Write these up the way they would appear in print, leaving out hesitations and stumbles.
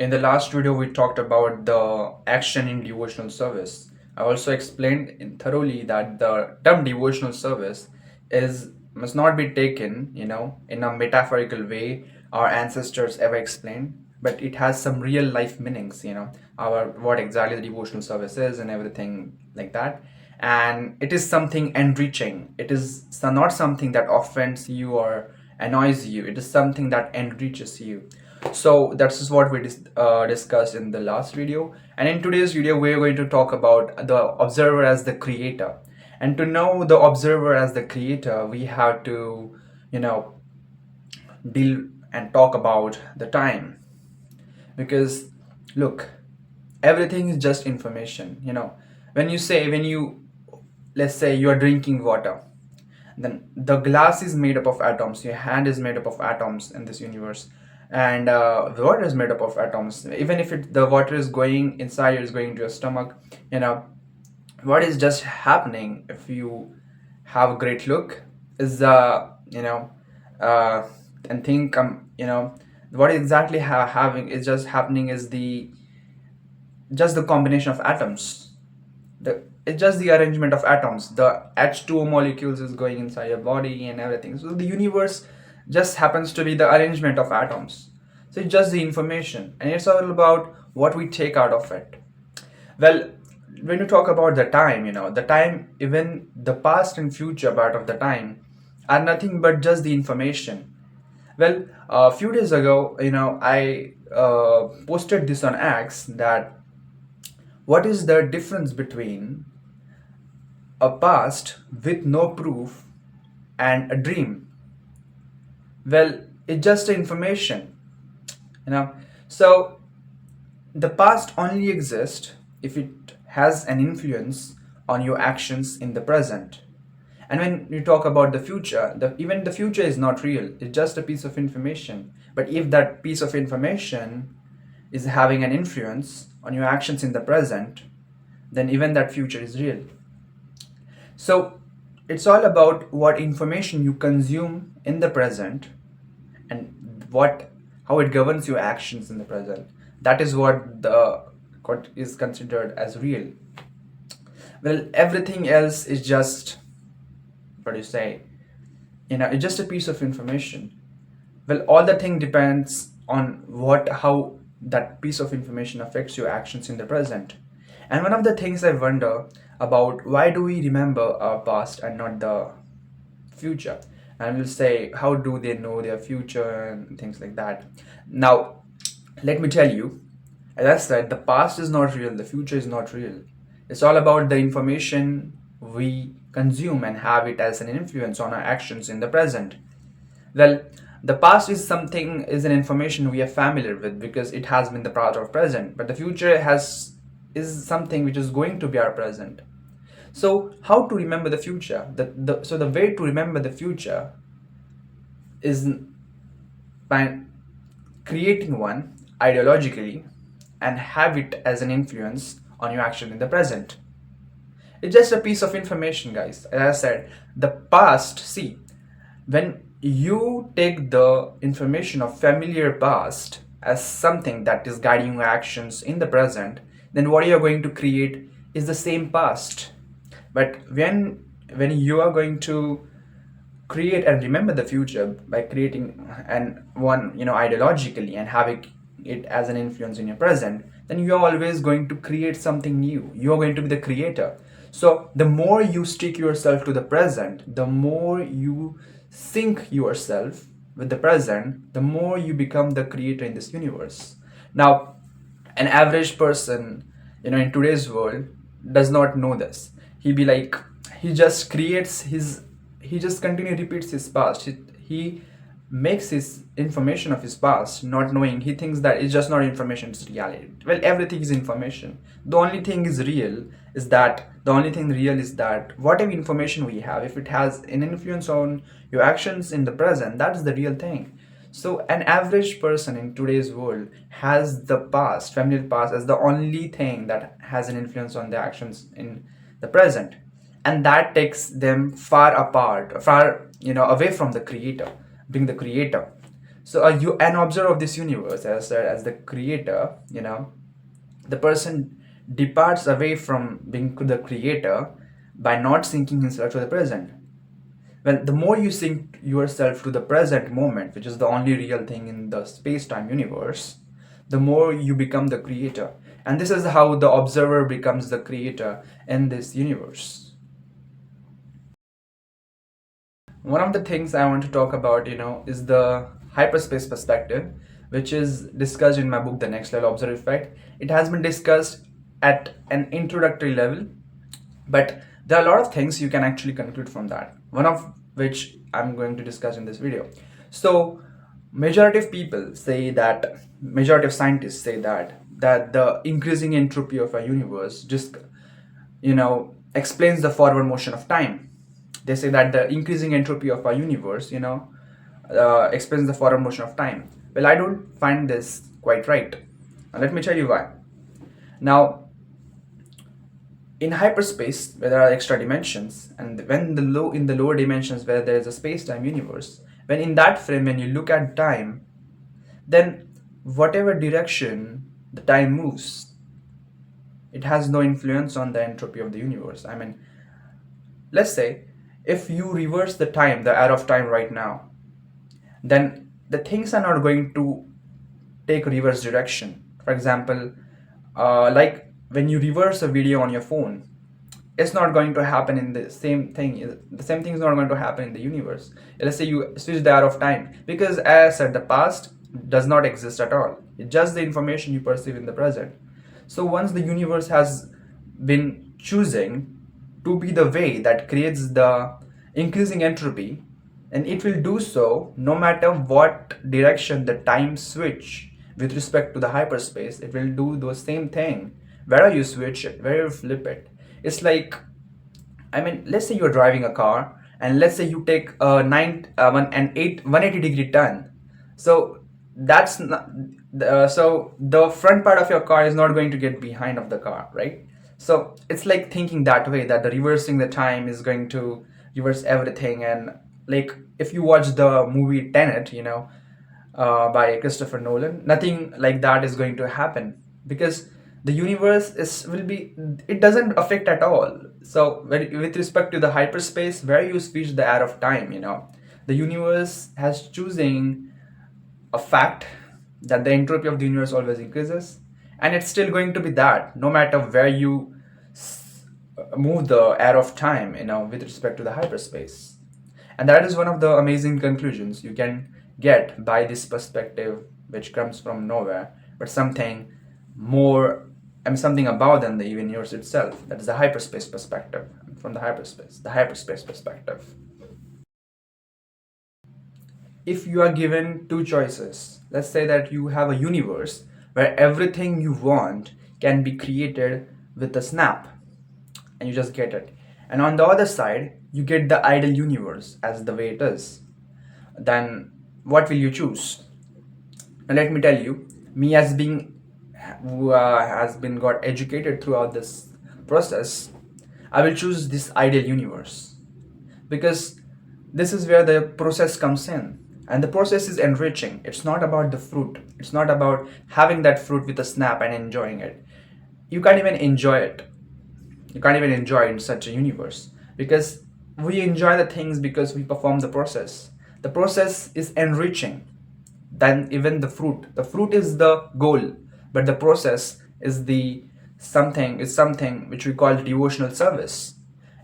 In the last video, we talked about the action in devotional service. I also explained thoroughly that the term devotional service is must not be taken, in a metaphorical way our ancestors ever explained, but it has some real life meanings, our what exactly the devotional service is and everything like that. And it is something enriching. It is not something that offends you or annoys you. It is something that enriches you. So that's what we discussed in the last video, and in today's video we're going to talk about the observer as the creator. And to know the observer as the creator, we have to you know deal and talk about the time. Because look, everything is just information. When you let's say you are drinking water, then the glass is made up of atoms, your hand is made up of atoms in this universe, and the water is made up of atoms. Even if the water is going inside, is going to your stomach, you know what is just happening if you have a great look is uh and think what exactly having is just happening is the combination of atoms. It's just the arrangement of atoms. The H2O molecules is going inside your body and everything. So the universe just happens to be the arrangement of atoms. So it's just the information, and it's all about what we take out of it. Well, when you talk about the time, the time, even the past and future part of the time, are nothing but just the information. Well, a few days ago, I posted this on X, that what is the difference between a past with no proof and a dream? Well, it's just information, you know. So the past only exists if it has an influence on your actions in the present. And when you talk about the future, even the future is not real. It's just a piece of information. But if that piece of information is having an influence on your actions in the present, then even that future is real. So it's all about what information you consume in the present, and how it governs your actions in the present. That is what is considered as real. Well, everything else is just, what do you say, it's just a piece of information. Well, all the thing depends on how that piece of information affects your actions in the present. And one of the things I wonder about, why do we remember our past and not the future? And we'll say, how do they know their future and things like that? Now, let me tell you, as I said, the past is not real, the future is not real. It's all about the information we consume and have it as an influence on our actions in the present. Well, the past is an information we are familiar with because it has been the part of present, but the future is something which is going to be our present. So how to remember the future? So the way to remember the future is by creating one ideologically and have it as an influence on your action in the present. It's just a piece of information, guys. As I said, the past, see, when you take the information of familiar past as something that is guiding your actions in the present, then what you're going to create is the same past. But when you are going to create and remember the future by creating ideologically and having it as an influence in your present, then you are always going to create something new. You are going to be the creator. So the more you stick yourself to the present, the more you sync yourself with the present, the more you become the creator in this universe. Now, an average person, in today's world, does not know this. He just creates he just continually repeats his past. He makes his information of his past, not knowing. He thinks that it's just not information, it's reality. Well, everything is information. The only thing real is that whatever information we have, if it has an influence on your actions in the present, that's the real thing. So an average person in today's world has the past, familiar past, as the only thing that has an influence on their actions in the present. And that takes them far away from the creator, being the creator. So an observer of this universe, as I said, as the creator, the person departs away from being the creator by not sinking himself to the present. Well, the more you sink yourself to the present moment, which is the only real thing in the space-time universe, the more you become the creator. And this is how the observer becomes the creator in this universe. One of the things I want to talk about, is the hyperspace perspective, which is discussed in my book, The Next Level Observer Effect. It has been discussed at an introductory level, but there are a lot of things you can actually conclude from that. One of which I'm going to discuss in this video. So, majority of scientists say that the increasing entropy of a universe just explains the forward motion of time. They say that the increasing entropy of our universe, explains the forward motion of time. Well, I don't find this quite right. And let me tell you why. Now, in hyperspace, where there are extra dimensions, and when in the lower dimensions where there is a space-time universe, when in that frame, when you look at time, then whatever direction the time moves, it has no influence on the entropy of the universe. I mean, let's say if you reverse the time, the arrow of time right now, then the things are not going to take reverse direction. For example, like when you reverse a video on your phone, it's not going to happen in the same thing. The same thing is not going to happen in the universe. Let's say you switch the arrow of time, because as I said, the past does not exist at all. It's just the information you perceive in the present. So once the universe has been choosing to be the way that creates the increasing entropy, and it will do so no matter what direction the time switch with respect to the hyperspace. It will do the same thing wherever you switch it, wherever you flip it. It's like, I mean, let's say you're driving a car, and let's say you take a 180-degree turn. So that's not, so the front part of your car is not going to get behind of the car, right? So it's like thinking that way, that the reversing the time is going to reverse everything. And like if you watch the movie Tenet, by Christopher Nolan, nothing like that is going to happen, because the universe is will be it doesn't affect at all. So with respect to the hyperspace where you switch the arrow of time, the universe has choosing a fact that the entropy of the universe always increases, and it's still going to be that no matter where you move the arrow of time, with respect to the hyperspace. And that is one of the amazing conclusions you can get by this perspective, which comes from nowhere, but something more, something above than the universe itself. That is the hyperspace perspective. From the hyperspace perspective. If you are given two choices, let's say that you have a universe where everything you want can be created with a snap, and you just get it. And on the other side, you get the ideal universe as the way it is. Then what will you choose? And let me tell you, me as being who has been got educated throughout this process, I will choose this ideal universe, because this is where the process comes in, and the process is enriching. It's not about the fruit. It's not about having that fruit with a snap and enjoying it. You can't even enjoy it. You can't even enjoy it in such a universe, because we enjoy the things because we perform the process. The process is enriching than even the fruit. The fruit is the goal, but the process is the something which we call devotional service.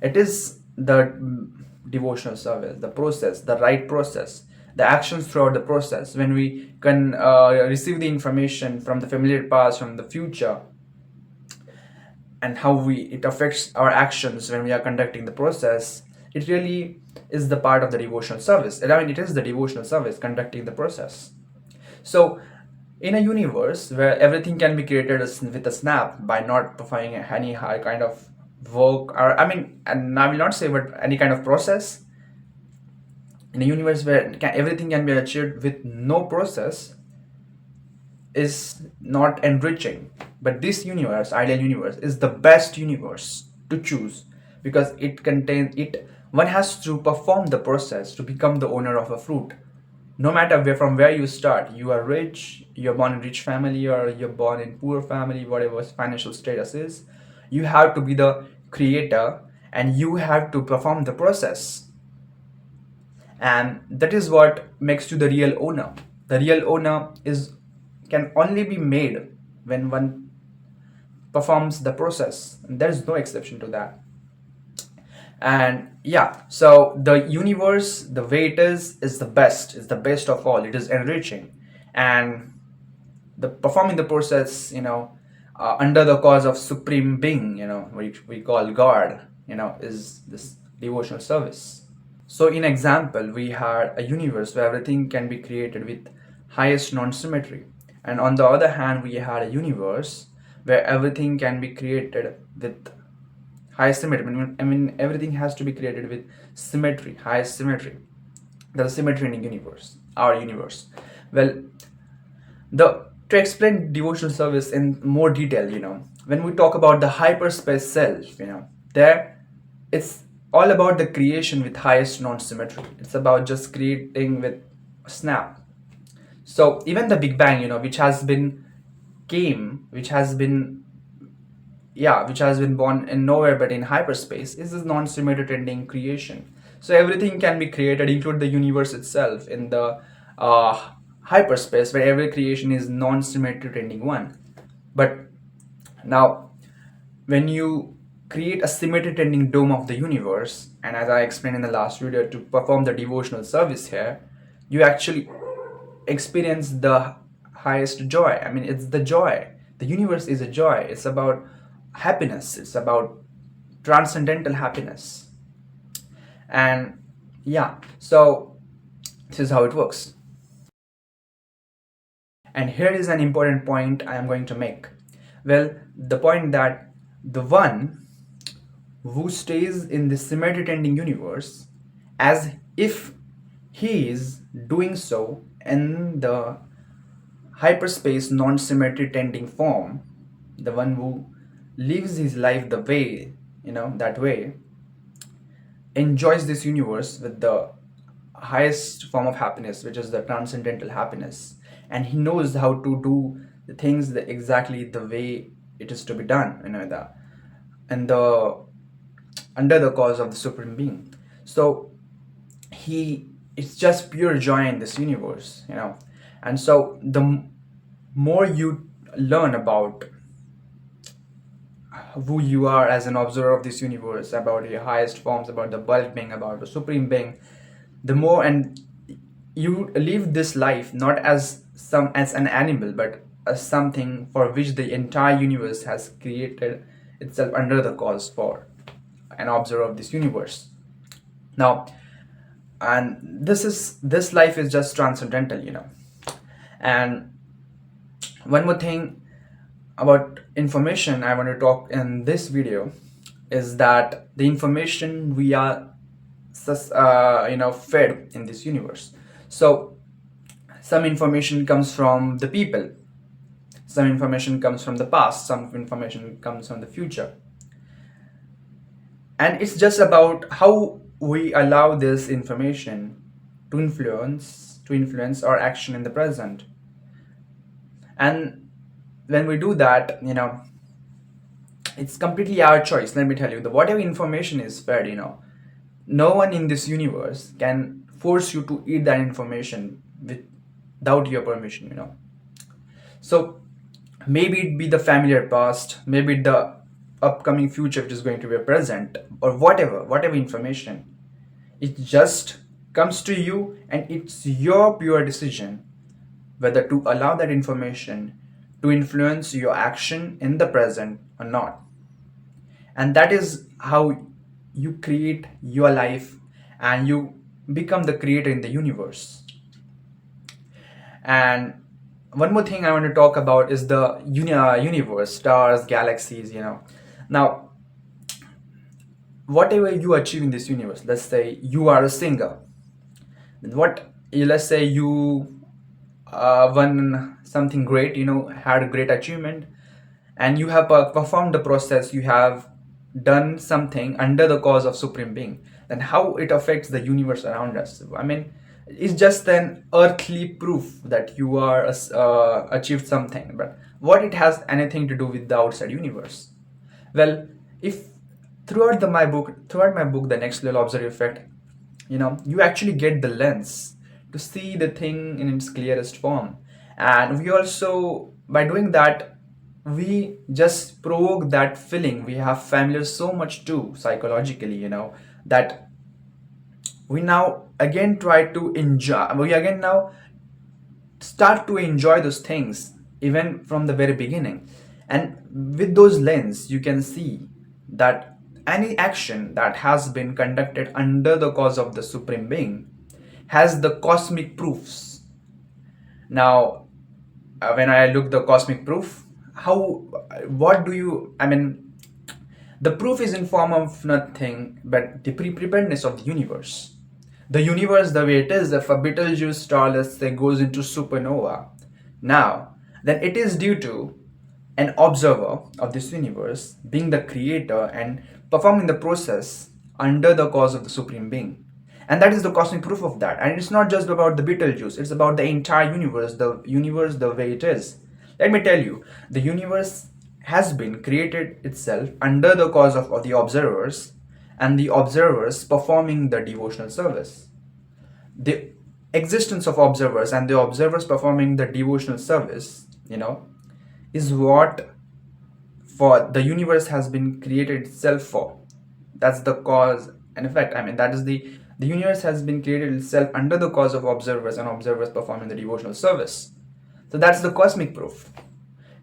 It is the devotional service, the process, the right process, the actions throughout the process. When we can receive the information from the familiar past, from the future, and how it affects our actions when we are conducting the process, it really is the part of the devotional service. And I mean, it is the devotional service conducting the process. So in a universe where everything can be created with a snap by not performing any high kind of work, or I mean, and I will not say but any kind of process, in a universe where everything can be achieved with no process, is not enriching. But this universe, ideal universe, is the best universe to choose, because it contains it. One has to perform the process to become the owner of a fruit. No matter where you start, you are rich, you're born in rich family or you're born in poor family, whatever financial status is, you have to be the creator and you have to perform the process. And that is what makes you the real owner. The real owner is can only be made when one performs the process. And there is no exception to that. And yeah, so the universe, the way it is the best. It's the best of all. It is enriching, and the performing the process, under the cause of supreme being, which we call God, is this devotional service. So in example, we had a universe where everything can be created with highest non-symmetry. And on the other hand, we had a universe where everything can be created with highest symmetry. I mean, everything has to be created with symmetry, highest symmetry. There's symmetry in the universe, our universe. Well, the to explain devotional service in more detail, when we talk about the hyperspace self, there it's all about the creation with highest non-symmetry. It's about just creating with a snap. So even the Big Bang, which has been which has been born in nowhere but in hyperspace, is this non-symmetry tending creation. So everything can be created, include the universe itself, in the hyperspace where every creation is non-symmetry tending one. But now, when you create a symmetry tending dome of the universe, and as I explained in the last video, to perform the devotional service here, you actually experience the highest joy. I mean, it's the joy. The universe is a joy. It's about happiness. It's about transcendental happiness. And yeah, so this is how it works. And here is an important point I am going to make. Well, the point that the one who stays in the symmetry tending universe, as if he is doing so in the hyperspace non-symmetry tending form, the one who lives his life the way, that way, enjoys this universe with the highest form of happiness, which is the transcendental happiness, and he knows how to do the things exactly the way it is to be done, and the under the cause of the supreme being. So he it's just pure joy in this universe, and so the more you learn about who you are as an observer of this universe, about your highest forms, about the bulk being, about the supreme being, the more, and you live this life not as an animal, but as something for which the entire universe has created itself under the cause for an observer of this universe. Now, and this life is just transcendental, and one more thing about information I want to talk in this video is that the information we are fed in this universe. So some information comes from the people, some information comes from the past, some information comes from the future, and it's just about how we allow this information to influence our action in the present. And when we do that, it's completely our choice. Let me tell you, the whatever information is fed, no one in this universe can force you to eat that information without your permission. So maybe it be the familiar past, maybe the upcoming future which is going to be a present, or whatever information, it just comes to you, and it's your pure decision whether to allow that information to influence your action in the present or not. And that is how you create your life, and you become the creator in the universe. And one more thing I want to talk about is the universe, stars, galaxies. Now, whatever you achieve in this universe, let's say you are a singer, let's say you won something great, had a great achievement, and you have performed the process, you have done something under the cause of supreme being, then how it affects the universe around us. I mean, is just an earthly proof that you are achieved something, but what it has anything to do with the outside universe? Well, if throughout my book, the next level observer effect, you actually get the lens to see the thing in its clearest form. And we also, by doing that, we just provoke that feeling we have familiar so much too psychologically, that we now again try to enjoy, we again now start to enjoy those things even from the very beginning. And with those lens, you can see that any action that has been conducted under the cause of the supreme being has the cosmic proofs. Now, when I look the cosmic proof, how, what do you, I mean, the proof is in form of nothing but the preparedness of the universe. The universe, the way it is, if a Betelgeuse star, let's say, goes into supernova, now, then it is due to an observer of this universe being the creator and performing the process under the cause of the supreme being. And that is the cosmic proof of that. And it's not just about the Betelgeuse, it's about the entire universe the way it is. Let me tell you, the universe has been created itself under the cause of the observers, and the observers performing the devotional service. The existence of observers and the observers performing the devotional service, is what for the universe has been created itself for. That's the cause and effect. I mean, that is the universe has been created itself under the cause of observers and observers performing the devotional service. So that's the cosmic proof.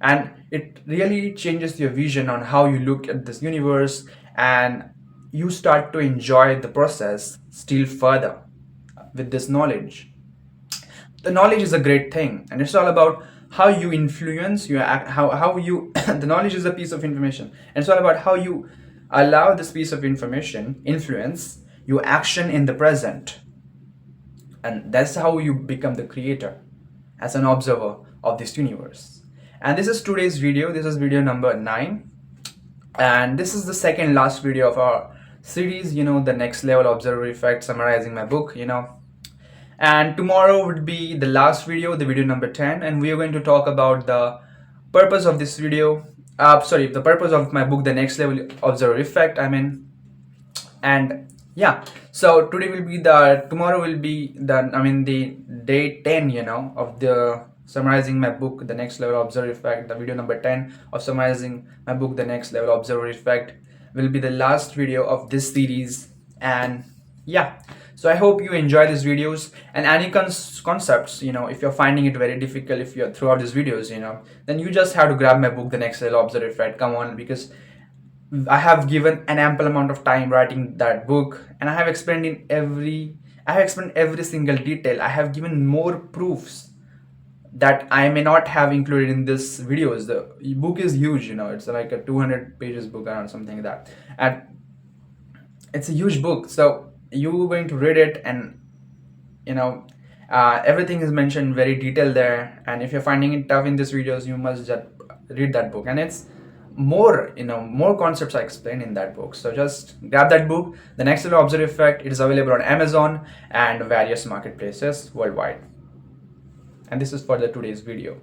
And it really changes your vision on how you look at this universe, and you start to enjoy the process still further with this knowledge. The knowledge is a great thing, and it's all about how you influence your act, how you the knowledge is a piece of information, and it's all about how you allow this piece of information influence your action in the present. And that's how you become the creator as an observer of this universe. And this is today's video. This is video number 9, and this is the second last video of our series, the next level observer effect, summarizing my book. And tomorrow would be the last video, the video number 10, and we are going to talk about the purpose of this video, the purpose of my book, the next level observer effect, and yeah, so tomorrow will be the day 10, of the summarizing my book, the next level observer effect. The video number 10 of summarizing my book, the next level observer effect, will be the last video of this series. And yeah, so I hope you enjoy these videos, and any concepts, if you're finding it very difficult, if you're throughout these videos, then you just have to grab my book, the next level observer effect. Come on, because I have given an ample amount of time writing that book, and I have explained every single detail. I have given more proofs that I may not have included in this videos. The book is huge, it's like a 200 pages book or something like that, and it's a huge book. So you're going to read it, and everything is mentioned very detailed there. And if you're finding it tough in these videos, you must just read that book, and it's more concepts I explain in that book. So just grab that book, the next level observer effect. It is available on Amazon and various marketplaces worldwide. And this is for the today's video.